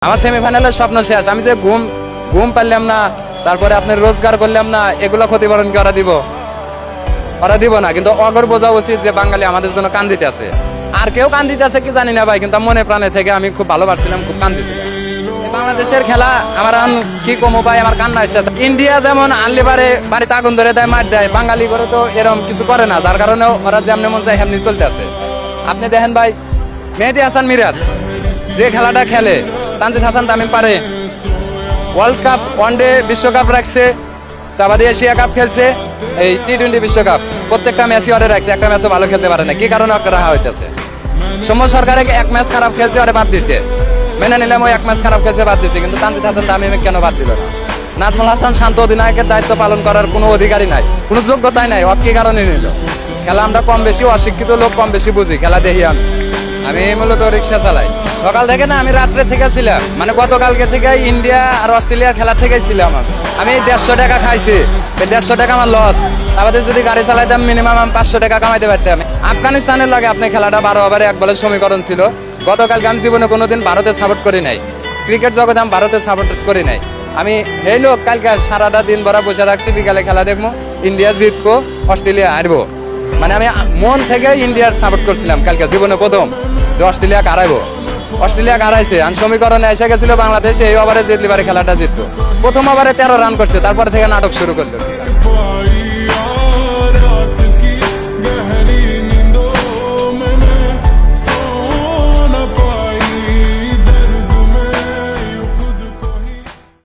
আমার সেমিফাইনালের স্বপ্ন শেষ। আমি যে ঘুম পারলাম না, তারপরে আপনার রোজগার করলাম না, এগুলো ক্ষতিপূরণ কি ওরা দিব না। কিন্তু অগর বোঝা উচিত যে বাঙালি আমাদের জন্য কান দিতে আছে। আর কেউ কান দিতে আছে কি জানি না ভাই, কিন্তু মনে প্রাণে থেকে আমি খুব ভালোবাসছিলাম, খুব কান দিছিলাম। বাংলাদেশের খেলা আমার কি কমো ভাই, আমার কান্না আসতেছে। ইন্ডিয়া যেমন আনলে পারে বাড়িতে আগুন ধরে দেয়, মার দেয়, বাঙালি করে তো এরকম কিছু করে না, যার কারণে ওরা যেমনি মন চায় এমনি চলতে আছে। আপনি দেখেন ভাই, মেহেদী হাসান মিরাজ যে খেলাটা খেলে, তানজিদ হাসান তামিম পারে, ওয়ার্ল্ড কাপ ওয়ানডে বিশ্বকাপ রাখছে, কাবাডি এশিয়া কাপ খেলছে, এই টি-20 বিশ্বকাপ প্রত্যেকটা ম্যাচই ওরে রাখছে, একটা ম্যাচও ভালো খেলতে পারে না। কি কারণে ওকে রাখা হইতেছে? সৌম্য সরকারে এক ম্যাচ খারাপ খেলছে, ওরে বাদ দিছে, মেনে নিলাম ওই এক ম্যাচ খারাপ খেলছে, বাদ দিছে, কিন্তু তানজিদ হাসান তামিম কেন বাদ দিল না? নাজমুল হাসান শান্ত অধিনায়কের দায়িত্ব পালন করার কোনো অধিকারই নাই, কোনো যোগ্যতাই নাই, ওর কি কারণে নিল? খেলা আমরা কম বেশি অশিক্ষিত লোক, কম বেশি বুঝি, খেলা দেখি আমি মূলত রিক্সা চালাই। সকাল থেকে না, আমি রাত্রে থেকে ছিলাম, মানে গতকালকে থেকে ইন্ডিয়া আর অস্ট্রেলিয়ার খেলা থেকেই ছিলাম। আমি 150 টাকা খাইছি, 150 টাকা আমার লস। আমাদের যদি গাড়ি চালাইতাম মিনিমাম আমি 500 টাকা কামাইতে পারতাম। আফগানিস্তানের লাগে আপনি খেলাটা 12 ওভারে 1 বলের সমীকরণ ছিল। গতকালকে আমি জীবনে কোনোদিন ভারতের সাপোর্ট করি নাই, ক্রিকেট জগতে আমি ভারতের সাপোর্ট করি নাই। আমি এই লোক কালকে সারাটা দিন ভরা বসে রাখছি, বিকালে খেলা দেখবো, ইন্ডিয়া জিতবো, অস্ট্রেলিয়া হারবো। মানে আমি মন থেকে ইন্ডিয়ার সাপোর্ট করছিলাম কালকে, জীবনে প্রথম যে অস্ট্রেলিয়া হারাইবো। অস্ট্রেলিয়া হারাইছে, আর সমীকরণে এসে গেছিল বাংলাদেশ এই ওভারে জিতলি পারে খেলাটা জিততো। প্রথম ওভারে 13 রান করছে, তারপরে থেকে নাটক শুরু করলো।